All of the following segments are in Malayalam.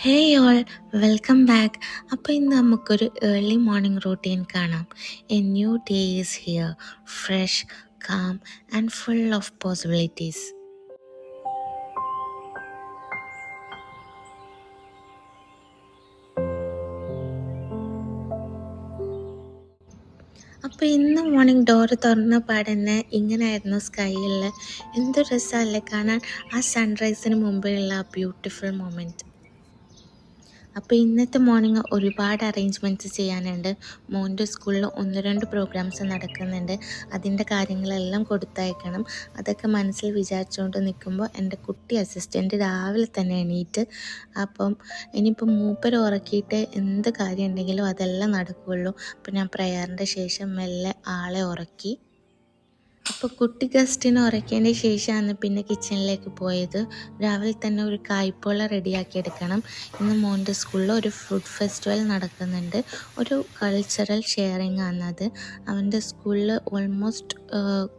ഹേ ഓൾ, വെൽക്കം ബാക്ക്. അപ്പോൾ ഇന്ന് നമുക്കൊരു ഏർലി മോർണിംഗ് റൂട്ടീൻ കാണാം. A new day is here, fresh, calm and full of possibilities. അപ്പോൾ ഇന്ന് മോർണിംഗ് ഡോറ് തുറന്ന പാടന്നെ ഇങ്ങനെയായിരുന്നു സ്കൈയിൽ. എന്ത് രസമല്ലേ കാണാൻ ആ സൺറൈസിന് മുമ്പേയുള്ള ആ ബ്യൂട്ടിഫുൾ മൊമെൻറ്റ്. അപ്പോൾ ഇന്നത്തെ മോർണിംഗ് ഒരുപാട് അറേഞ്ച്മെൻറ്റ്സ് ചെയ്യാനുണ്ട്. മോൻ്റെ സ്കൂളിൽ 1-2 പ്രോഗ്രാംസ് നടക്കുന്നുണ്ട്. അതിൻ്റെ കാര്യങ്ങളെല്ലാം കൊടുത്തയക്കണം. അതൊക്കെ മനസ്സിൽ വിചാരിച്ചുകൊണ്ട് നിൽക്കുമ്പോൾ എൻ്റെ കുട്ടി അസിസ്റ്റൻ്റ് രാവിലെ തന്നെ എണീറ്റ്. അപ്പം ഇനിയിപ്പോൾ മൂപ്പര് ഉറക്കിയിട്ട് എന്ത് കാര്യം ഉണ്ടെങ്കിലും അതെല്ലാം നടക്കുകയുള്ളൂ. അപ്പോൾ ഞാൻ പ്രയറിൻ്റെ ശേഷം മെല്ലെ ആളെ ഉറക്കി. അപ്പോൾ കുട്ടി ഗസ്റ്റിനെ ഉറക്കിയതിന് ശേഷമാണ് പിന്നെ കിച്ചണിലേക്ക് പോയത്. രാവിലെ തന്നെ ഒരു കായ്പോള റെഡിയാക്കി എടുക്കണം. ഇന്ന് മോൻ്റെ സ്കൂളിൽ ഒരു ഫുഡ് ഫെസ്റ്റിവൽ നടക്കുന്നുണ്ട്. ഒരു കൾച്ചറൽ ഷെയറിങ് ആണത്. അവൻ്റെ സ്കൂളിൽ ഓൾമോസ്റ്റ്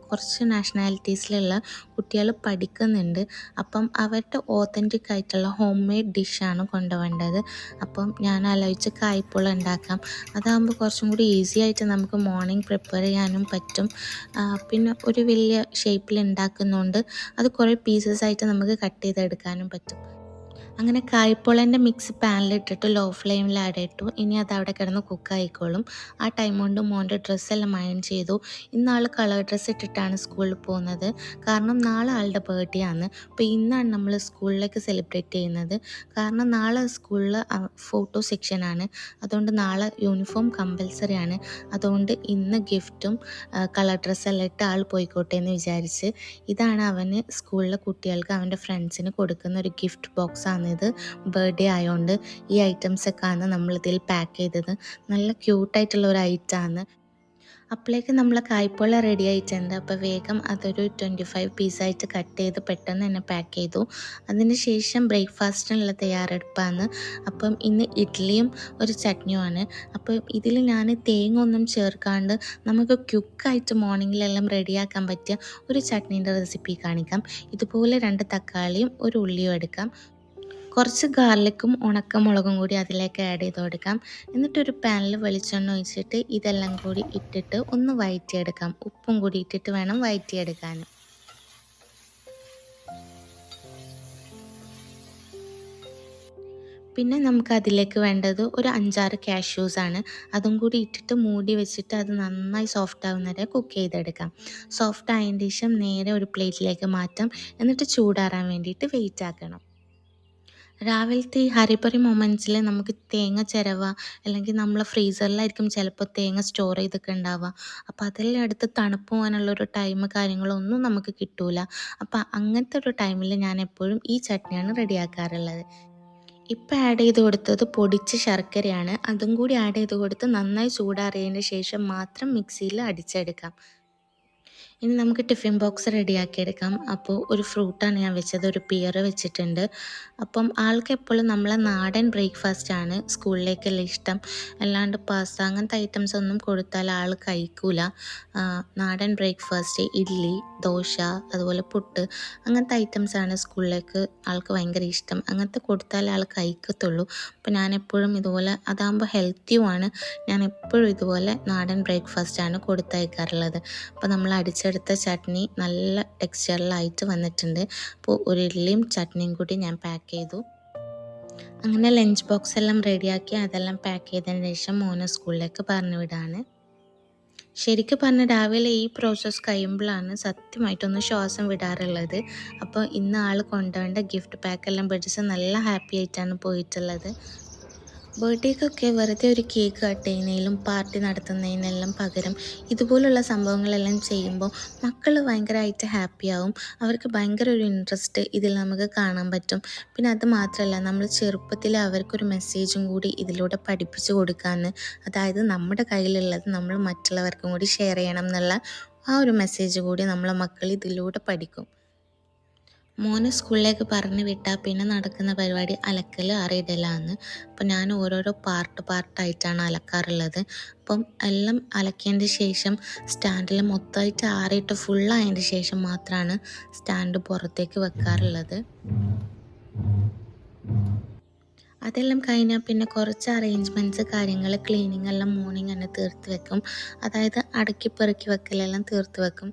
കുറച്ച് നാഷണാലിറ്റീസിലുള്ള കുട്ടികൾ പഠിക്കുന്നുണ്ട്. അപ്പം അവരുടെ ഓതൻറ്റിക് ആയിട്ടുള്ള ഹോം മെയ്ഡ് ഡിഷാണ് കൊണ്ടുപോകേണ്ടത്. അപ്പം ഞാൻ ആലോചിച്ച് കായ്പോള ഉണ്ടാക്കാം. അതാകുമ്പോൾ കുറച്ചും കൂടി ഈസി ആയിട്ട് നമുക്ക് മോർണിംഗ് പ്രിപ്പയർ ചെയ്യാനും പറ്റും. പിന്നെ ഒരു വലിയ ഷേപ്പിൽ ഉണ്ടാക്കുന്നതുകൊണ്ട് അത് കുറേ പീസസ് ആയിട്ട് നമുക്ക് കട്ട് ചെയ്തെടുക്കാനും പറ്റും. അങ്ങനെ കായ്പോളൻ്റെ മിക്സ് പാനിലിട്ടിട്ട് ലോ ഫ്ലെയിമിൽ ആഡ് ഇട്ടു. ഇനി അത് അവിടെ കിടന്ന് കുക്കായിക്കോളും. ആ ടൈം കൊണ്ട് മോൻ്റെ ഡ്രസ്സെല്ലാം അയൺ ചെയ്തു. ഇന്നാൾ കളർ ഡ്രസ്സ് ഇട്ടിട്ടാണ് സ്കൂളിൽ പോകുന്നത്. കാരണം നാളെ ആളുടെ ബർത്ത്ഡേ ആണ്. അപ്പോൾ ഇന്നാണ് നമ്മൾ സ്കൂളിലേക്ക് സെലിബ്രേറ്റ് ചെയ്യുന്നത്. കാരണം നാളെ സ്കൂളിൽ ഫോട്ടോ സെക്ഷനാണ്. അതുകൊണ്ട് നാളെ യൂണിഫോം കമ്പൽസറി ആണ്. അതുകൊണ്ട് ഇന്ന് ഗിഫ്റ്റും കളർ ഡ്രസ്സെല്ലാം ഇട്ട് ആൾ പോയിക്കോട്ടെ എന്ന് വിചാരിച്ച്. ഇതാണ് അവന് സ്കൂളിലെ കുട്ടികൾക്ക് അവൻ്റെ ഫ്രണ്ട്സിന് കൊടുക്കുന്ന ഒരു ഗിഫ്റ്റ് ബോക്സാണ്. ഇത് ബർത്ത്ഡേ ആയതുകൊണ്ട് ഈ ഐറ്റംസൊക്കെയാണ് നമ്മളിതിൽ പാക്ക് ചെയ്തത്. നല്ല ക്യൂട്ടായിട്ടുള്ള ഒരു ഐറ്റമാണ്. അപ്പോഴേക്ക് നമ്മൾ കായ്പോള റെഡി ആയിട്ടുണ്ട്. അപ്പോൾ വേഗം അതൊരു 25 പീസായിട്ട് കട്ട് ചെയ്ത് പെട്ടെന്ന് തന്നെ പാക്ക് ചെയ്തു. അതിന് ശേഷം ബ്രേക്ക്ഫാസ്റ്റിനുള്ള തയ്യാറെടുപ്പാണ്. അപ്പം ഇന്ന് ഇഡ്ഡലിയും ഒരു ചട്നിയുമാണ്. അപ്പോൾ ഇതിൽ ഞാൻ തേങ്ങ ഒന്നും ചേർക്കാണ്ട് നമുക്ക് ക്വിക്കായിട്ട് മോർണിംഗിലെല്ലാം റെഡിയാക്കാൻ പറ്റിയ ഒരു ചട്നീൻ്റെ റെസിപ്പി കാണിക്കാം. ഇതുപോലെ 2 തക്കാളിയും ഒരു ഉള്ളിയും എടുക്കാം. കുറച്ച് ഗാർലിക്കും ഉണക്കമുളകും കൂടി അതിലേക്ക് ആഡ് ചെയ്ത് കൊടുക്കാം. എന്നിട്ടൊരു പാനിൽ വെളിച്ചെണ്ണ ഒഴിച്ചിട്ട് ഇതെല്ലാം കൂടി ഇട്ടിട്ട് ഒന്ന് വഴറ്റിയെടുക്കാം. ഉപ്പും കൂടി ഇട്ടിട്ട് വേണം വഴറ്റിയെടുക്കാൻ. പിന്നെ നമുക്ക് അതിലേക്ക് വേണ്ടത് ഒരു 5-6 കാഷ്യൂസാണ്. അതും കൂടി ഇട്ടിട്ട് മൂടി വെച്ചിട്ട് അത് നന്നായി സോഫ്റ്റ് ആവുന്നവരെ കുക്ക് ചെയ്തെടുക്കാം. സോഫ്റ്റ് ആയതിന് ശേഷം നേരെ ഒരു പ്ലേറ്റിലേക്ക് മാറ്റാം. എന്നിട്ട് ചൂടാറാൻ വേണ്ടിയിട്ട് വെയിറ്റ് ആക്കണം. രാവിലത്തെ ഈ ഹറിബറി മൊമെൻറ്റ്സിൽ നമുക്ക് തേങ്ങ ചിരവ അല്ലെങ്കിൽ നമ്മൾ ഫ്രീസറിലായിരിക്കും ചിലപ്പോൾ തേങ്ങ സ്റ്റോർ ചെയ്തൊക്കെ ഉണ്ടാവുക. അപ്പോൾ അതെല്ലാം എടുത്ത് തണുപ്പ് പോകാനുള്ളൊരു ടൈം കാര്യങ്ങളൊന്നും നമുക്ക് കിട്ടൂല. അപ്പോൾ അങ്ങനത്തെ ഒരു ടൈമിൽ ഞാൻ എപ്പോഴും ഈ ചട്നിയാണ് റെഡിയാക്കാറുള്ളത്. ഇപ്പം ആഡ് ചെയ്ത് കൊടുത്തത് പൊടിച്ച ശർക്കരയാണ്. അതും കൂടി ആഡ് ചെയ്ത് കൊടുത്ത് നന്നായി ചൂടാറിയതിന് ശേഷം മാത്രം മിക്സിയിൽ അടിച്ചെടുക്കാം. ഇനി നമുക്ക് ടിഫിൻ ബോക്സ് റെഡിയാക്കിയെടുക്കാം. അപ്പോൾ ഒരു ഫ്രൂട്ടാണ് ഞാൻ വെച്ചത്, ഒരു പിയർ വെച്ചിട്ടുണ്ട്. അപ്പം ആൾക്ക് എപ്പോഴും നമ്മളെ നാടൻ ബ്രേക്ക്ഫാസ്റ്റാണ് സ്കൂളിലേക്കെല്ലാം ഇഷ്ടം. അല്ലാണ്ട് പാസ്ത അങ്ങനത്തെ ഐറ്റംസ് ഒന്നും കൊടുത്താൽ ആൾ കഴിക്കൂല. നാടൻ ബ്രേക്ക്ഫാസ്റ്റ് ഇഡ്ഡലി, ദോശ, അതുപോലെ പുട്ട് അങ്ങനത്തെ ഐറ്റംസാണ് സ്കൂളിലേക്ക് ആൾക്ക് ഭയങ്കര ഇഷ്ടം. അങ്ങനത്തെ കൊടുത്താൽ ആൾ കഴിക്കത്തുള്ളൂ. അപ്പോൾ ഞാനെപ്പോഴും ഇതുപോലെ അതാകുമ്പോൾ ഹെൽത്തിയുമാണ്. ഞാൻ എപ്പോഴും ഇതുപോലെ നാടൻ ബ്രേക്ക്ഫാസ്റ്റാണ് കൊടുത്തയക്കാറുള്ളത്. അപ്പോൾ നമ്മൾ അടിച്ചെടുത്ത ചട്നി നല്ല ടെക്സ്ചറിലായിട്ട് വന്നിട്ടുണ്ട്. അപ്പോൾ ഒരു ഇഡ്ഡലിയും ചട്നിയും കൂടി ഞാൻ പാക്ക് ചെയ്തു. അങ്ങനെ ലഞ്ച് ബോക്സ് എല്ലാം റെഡിയാക്കി അതെല്ലാം പാക്ക് ചെയ്തതിന് ശേഷം മോനെ സ്കൂളിലേക്ക് പറഞ്ഞു വിടാണ്. ശരിക്കും പറഞ്ഞാൽ രാവിലെ ഈ പ്രോസസ്സ് കഴിയുമ്പോഴാണ് സത്യമായിട്ടൊന്ന് ശ്വാസം വിടാറുള്ളത്. അപ്പോൾ ഇന്ന് ആൾ കൊണ്ടുപോകേണ്ട ഗിഫ്റ്റ് പാക്കെല്ലാം പിടിച്ച് നല്ല ഹാപ്പി ആയിട്ടാണ് പോയിട്ടുള്ളത്. ബർത്ത്ഡേക്കൊക്കെ വെറുതെ ഒരു കേക്ക് കട്ട് ചെയ്യുന്നതിലും പാർട്ടി നടത്തുന്നതിനെല്ലാം പകരം ഇതുപോലുള്ള സംഭവങ്ങളെല്ലാം ചെയ്യുമ്പോൾ മക്കൾ ഭയങ്കരമായിട്ട് ഹാപ്പിയാവും. അവർക്ക് ഭയങ്കര ഒരു ഇൻട്രസ്റ്റ് ഇതിൽ നമുക്ക് കാണാൻ പറ്റും. പിന്നെ അത് മാത്രമല്ല, നമ്മൾ ചെറുപ്പത്തിൽ അവർക്കൊരു മെസ്സേജും കൂടി ഇതിലൂടെ പഠിപ്പിച്ചു കൊടുക്കാമെന്ന്. അതായത് നമ്മുടെ കയ്യിലുള്ളത് നമ്മൾ മറ്റുള്ളവർക്കും കൂടി ഷെയർ ചെയ്യണം എന്നുള്ള ആ ഒരു മെസ്സേജ് കൂടി നമ്മളെ മക്കൾ ഇതിലൂടെ പഠിക്കും. മോനെ സ്കൂളിലേക്ക് പറഞ്ഞു വിട്ടാൽ പിന്നെ നടക്കുന്ന പരിപാടി അലക്കൽ ആറിയിടലാണ്. അപ്പോൾ ഞാൻ ഓരോരോ പാർട്ടായിട്ടാണ് അലക്കാറുള്ളത്. അപ്പം എല്ലാം അലക്കിയതിൻ്റെ ശേഷം സ്റ്റാൻഡിൽ മൊത്തമായിട്ട് ആറിയിട്ട് ഫുള്ളായതിൻ്റെ ശേഷം മാത്രമാണ് സ്റ്റാൻഡ് പുറത്തേക്ക് വെക്കാറുള്ളത്. അതെല്ലാം കഴിഞ്ഞാൽ പിന്നെ കുറച്ച് അറേഞ്ച്മെൻറ്റ്സ് കാര്യങ്ങൾ ക്ലീനിങ് എല്ലാം മോർണിംഗ് തന്നെ തീർത്ത് വെക്കും. അതായത് അടുക്കി പെറുക്കി വെക്കലെല്ലാം തീർത്ത് വെക്കും.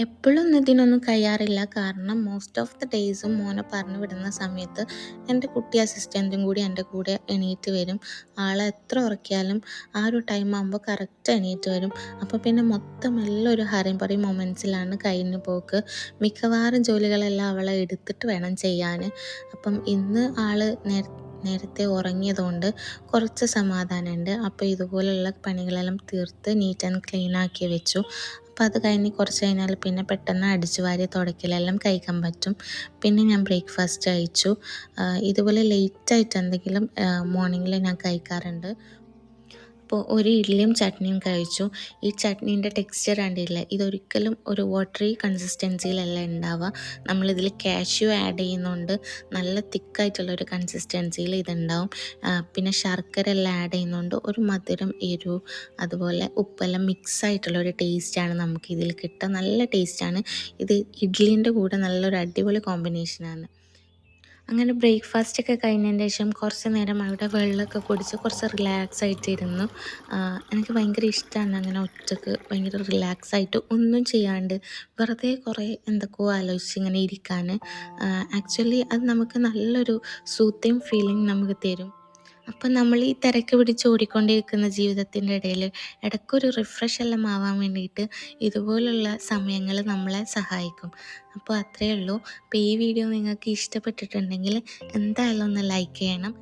എപ്പോഴൊന്നും ഇതിനൊന്നും കഴിയാറില്ല. കാരണം മോസ്റ്റ് ഓഫ് ദ ഡേയ്സും മോനെ പറഞ്ഞു വിടുന്ന സമയത്ത് എൻ്റെ കുട്ടി അസിസ്റ്റൻറ്റും കൂടി എൻ്റെ കൂടെ എണീറ്റ് വരും. ആളെ എത്ര ഉറക്കിയാലും ആ ഒരു ടൈം ആകുമ്പോൾ കറക്റ്റ് എണീറ്റ് വരും. അപ്പോൾ പിന്നെ മൊത്തം എല്ലാം ഒരു ഹറിയും പറയും മൊമെൻറ്റ്സിലാണ് കഴിഞ്ഞു പോക്ക്. മിക്കവാറും ജോലികളെല്ലാം അവളെ എടുത്തിട്ട് വേണം ചെയ്യാൻ. അപ്പം ഇന്ന് ആൾ നേരത്തെ ഉറങ്ങിയതുകൊണ്ട് കുറച്ച് സമാധാനമുണ്ട്. അപ്പോൾ ഇതുപോലുള്ള പണികളെല്ലാം തീർത്ത് നീറ്റ് ആൻഡ് ക്ലീൻ ആക്കി വെച്ചു. അപ്പോൾ അത് കഴിഞ്ഞ് കുറച്ച് കഴിഞ്ഞാൽ പിന്നെ പെട്ടെന്ന് അടിച്ചു വാരി തുടയ്ക്കലെല്ലാം കഴിക്കാൻ പറ്റും. പിന്നെ ഞാൻ ബ്രേക്ക്ഫാസ്റ്റ് കഴിച്ചു. ഇതുപോലെ ലേറ്റായിട്ട് എന്തെങ്കിലും മോർണിംഗിൽ ഞാൻ കഴിക്കാറുണ്ട്. അപ്പോൾ ഒരു ഇഡ്ഡലിയും ചട്നിയും കഴിച്ചു. ഈ ചട്നീൻ്റെ ടെക്സ്ചർ കണ്ടില്ലേ, ഇതൊരിക്കലും ഒരു വാട്ടറി കൺസിസ്റ്റൻസിയിലല്ല ഉണ്ടാവുക. നമ്മളിതിൽ കാഷ്യൂ ആഡ് ചെയ്യുന്നുണ്ട്. നല്ല തിക്കായിട്ടുള്ളൊരു കൺസിസ്റ്റൻസിയിൽ ഇതുണ്ടാവും. പിന്നെ ശർക്കര എല്ലാം ആഡ് ചെയ്യുന്നുണ്ട്. ഒരു മധുരം, എരിവ്, അതുപോലെ ഉപ്പെല്ലാം മിക്സ് ആയിട്ടുള്ളൊരു ടേസ്റ്റാണ് നമുക്ക് ഇതിൽ കിട്ടുക. നല്ല ടേസ്റ്റാണ്. ഇത് ഇഡ്ഡലീൻ്റെ കൂടെ നല്ലൊരു അടിപൊളി കോമ്പിനേഷനാണ്. അങ്ങനെ ബ്രേക്ക്ഫാസ്റ്റൊക്കെ കഴിഞ്ഞതിന് ശേഷം കുറച്ച് നേരം അവിടെ വെള്ളമൊക്കെ കുടിച്ച് കുറച്ച് റിലാക്സ് ആയിട്ടിരുന്നു. എനിക്ക് ഭയങ്കര ഇഷ്ടമാണ് അങ്ങനെ ഒറ്റക്ക് ഭയങ്കര റിലാക്സ് ആയിട്ട് ഒന്നും ചെയ്യാണ്ട് വെറുതെ കുറേ എന്തൊക്കെയോ ആലോചിച്ച് ഇങ്ങനെ ഇരിക്കാൻ. ആക്ച്വലി അത് നമുക്ക് നല്ലൊരു സൂത്തിങ് ഫീലിംഗ് നമുക്ക് തരും. അപ്പം നമ്മൾ ഈ തിരക്ക് പിടിച്ച് ഓടിക്കൊണ്ടിരിക്കുന്ന ജീവിതത്തിൻ്റെ ഇടയിൽ ഇടയ്ക്കൊരു റിഫ്രഷ് എല്ലാം ആവാൻ വേണ്ടിയിട്ട് ഇതുപോലുള്ള സമയങ്ങൾ നമ്മളെ സഹായിക്കും. അപ്പോൾ അത്രയേ ഉള്ളൂ. അപ്പോൾ ഈ വീഡിയോ നിങ്ങൾക്ക് ഇഷ്ടപ്പെട്ടിട്ടുണ്ടെങ്കിൽ എന്തായാലും ഒന്ന് ലൈക്ക് ചെയ്യണം.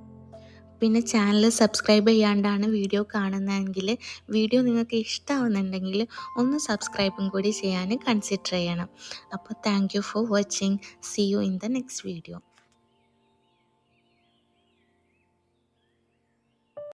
പിന്നെ ചാനൽ സബ്സ്ക്രൈബ് ചെയ്യാണ്ടാണ് വീഡിയോ കാണുന്നതെങ്കിൽ വീഡിയോ നിങ്ങൾക്ക് ഇഷ്ടമാവുന്നുണ്ടെങ്കിൽ ഒന്ന് സബ്സ്ക്രൈബും കൂടി ചെയ്യാൻ കൺസിഡർ ചെയ്യണം. അപ്പോൾ thank you for watching. See you in the next video.